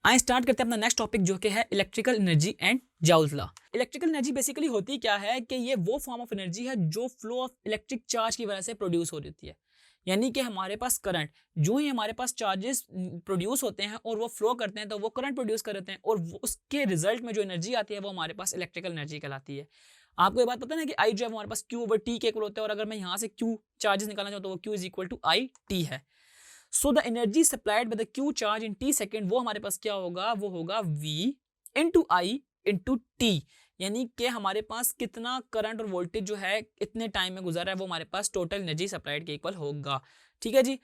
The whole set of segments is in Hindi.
आइए स्टार्ट करते हैं अपना नेक्स्ट टॉपिक जो कि है electrical energy and joules law. Electrical energy basically होती क्या है कि ये वो फॉर्म ऑफ एनर्जी है जो फ्लो ऑफ इलेक्ट्रिक चार्ज की वजह से प्रोड्यूस हो रही है। यानी कि हमारे पास करंट, जो ही हमारे पास चार्जेस प्रोड्यूस होते हैं और वो फ्लो करते हैं तो वो करंट प्रोड्यूस कर देते हैं और उसके रिजल्ट में जो एनर्जी आती है वो हमारे पास इलेक्ट्रिकल एनर्जी कहलाती है। आपको ये बात पता है ना कि आई जो है हमारे पास क्यू ओवर टी के इक्वल होता है और अगर मैं यहाँ से क्यू चार्जेस निकालना चाहूँ तो वो q is equal to i t है। So the energy supplied by the q charge in t second वो हमारे पास क्या होगा, वो होगा V इंटू आई इंटू टी। यानी कि हमारे पास कितना करंट और वोल्टेज जो है इतने टाइम में गुजरा है वो हमारे पास टोटल एनर्जी सप्लाइड के इक्वल होगा। ठीक है जी।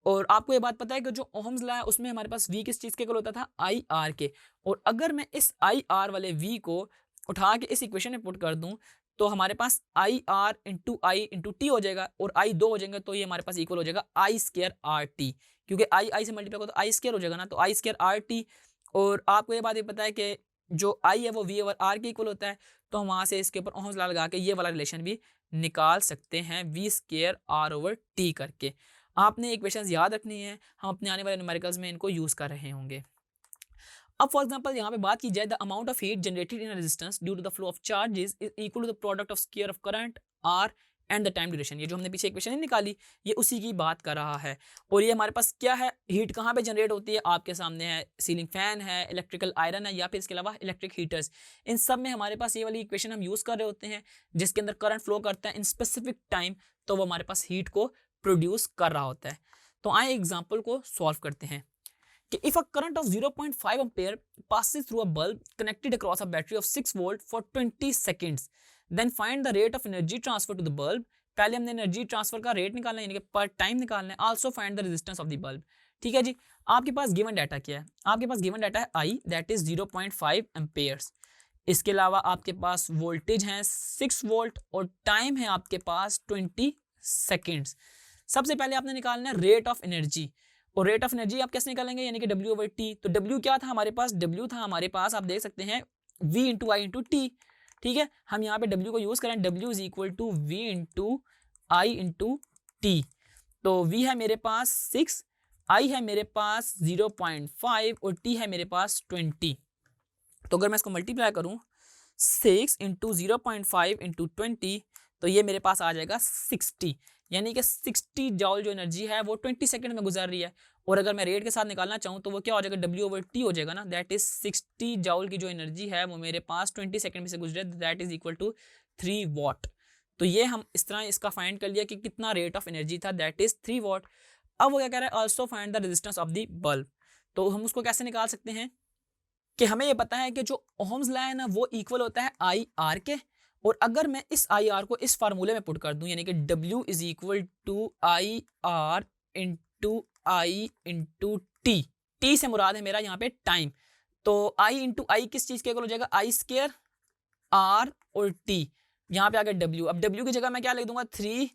और आपको ये बात पता है कि जो ओहम्स लॉ है उसमें हमारे पास V किस चीज के इक्वल होता था, आई आर के। और अगर मैं इस आई आर वाले V को उठा के इस इक्वेशन में पुट कर दूं तो हमारे पास आई आर इंटू टी हो जाएगा और आई दो हो जाएंगे तो ये हमारे पास इक्वल हो जाएगा आई स्केयर आर टी, क्योंकि आई से मल्टीप्लाई करो तो आई स्केयर हो जाएगा ना, तो आई स्केयर आर टी। और आपको ये बात ये पता है कि जो आई है वो वी ओवर आर के इक्वल होता है, तो हम वहां से इसके ऊपर ओहम्स लॉ लगा के ये वाला रिलेशन भी निकाल सकते हैं V square R over T करके। आपने इक्वेशंस याद रखनी है, हम अपने आने वाले न्यूमेरिकल्स में इनको यूज कर रहे होंगे। अब फॉर एग्जांपल यहाँ पे बात की जाए, the amount of heat generated in resistance due to the flow of charges is equal to the product of square of current R and the time duration. ये जो हमने पीछे इक्वेशन निकाली ये उसी की बात कर रहा है। और ये हमारे पास क्या है, हीट कहाँ पे जनरेट होती है, आपके सामने है सीलिंग फैन है, इलेक्ट्रिकल आयरन है या फिर इसके अलावा इलेक्ट्रिक हीटर्स। इन सब में हमारे पास ये वाली इक्वेशन हम यूज कर रहे होते हैं जिसके अंदर करंट फ्लो करता है इन स्पेसिफिक टाइम, तो वो हमारे पास हीट को प्रोड्यूस कर रहा होता है। तो आए एग्जाम्पल को सॉल्व करते हैं कि if a current of 0.5 ampere passes through a bulb connected across a battery of 6 volt for 20 seconds, then find the rate of energy transfer to the bulb। पहले हमने एनर्जी ट्रांसफर का रेट निकालना है यानी कि पर टाइम निकालना है। Also find the resistance of the bulb. ठीक है जी। आपके पास गिवन डाटा क्या है, आपके पास गिवन डाटा है आई दैट इज 0.5 एम्पेयर्स। इसके अलावा आपके पास वोल्टेज है 6 वोल्ट और टाइम है आपके पास 20 सेकेंड्स। सबसे पहले आपने निकालना है रेट ऑफ एनर्जी, और रेट ऑफ एनर्जी आप कैसे निकालेंगे, यानी कि W ओवर टी। तो W क्या था हमारे पास, W था हमारे पास आप देख सकते हैं V इंटू आई इंटू टी। ठीक है, हम यहाँ पे W को यूज करें, W is equal to V into I into T. तो V है मेरे पास 6, I है मेरे पास 0.5 और T है मेरे पास 20। तो अगर मैं इसको मल्टीप्लाई करूँ 6 इंटू 0.5 इंटू 20 तो ये मेरे पास आ जाएगा 60, यानी कि 60 जॉल जो एनर्जी है वो 20 सेकंड में गुजर रही है। और अगर मैं रेट के साथ निकालना चाहूँ तो वो क्या हो जाएगा, W ओवर टी हो जाएगा ना, दैट इज 60 जॉल की जो एनर्जी है वो मेरे पास 20 सेकंड में से गुजरे, that is equal to 3 watt. तो ये हम इस तरह इसका फाइंड कर लिया कि कितना रेट ऑफ एनर्जी था, दैट इज 3 वॉट। अब वो क्या कह रहा है, also find the resistance of the bulb. तो हम उसको कैसे निकाल सकते हैं कि हमें ये पता है कि जो ओहम्स लॉ है ना वो इक्वल होता है आई आर के। और अगर मैं इस आई आर को इस फार्मूले में पुट कर दूं यानी कि W is equal to I R into I into T, T से मुराद है मेरा यहाँ पे टाइम। तो आई इंटू आई किस चीज के इक्वल हो जाएगा, आई स्केयर आर और टी, यहाँ पे आ गया W। अब W की जगह मैं क्या लिख दूंगा 3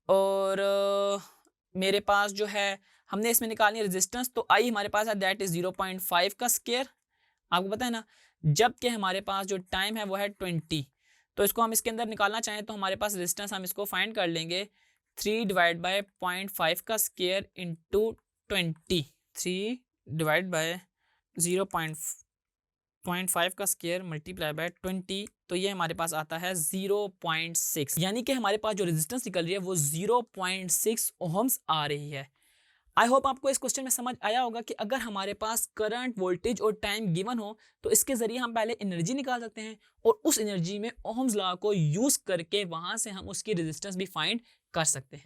और मेरे पास जो है हमने इसमें निकालनी है रेजिस्टेंस, तो आई हमारे पास है दैट इज 0.5 का स्केयर, आपको पता है ना, जबकि हमारे पास जो टाइम है वो है 20। तो इसको हम इसके अंदर निकालना चाहें तो हमारे पास रेजिस्टेंस हम इसको फाइंड कर लेंगे 3 डिवाइड बाय 0.5 का स्केयर इंटू 20, 3 डिवाइड बाय 0.5 का स्केयर मल्टीप्लाई बाय 20, तो ये हमारे पास आता है 0.6, यानी कि हमारे पास जो रेजिस्टेंस निकल रही है वो 0.6 ओहम्स आ रही है। आई होप आपको इस क्वेश्चन में समझ आया होगा कि अगर हमारे पास करंट, वोल्टेज और टाइम गिवन हो तो इसके जरिए हम पहले एनर्जी निकाल सकते हैं और उस एनर्जी में ओहम्स लॉ को यूज करके वहां से हम उसकी रेजिस्टेंस भी फाइंड कर सकते हैं।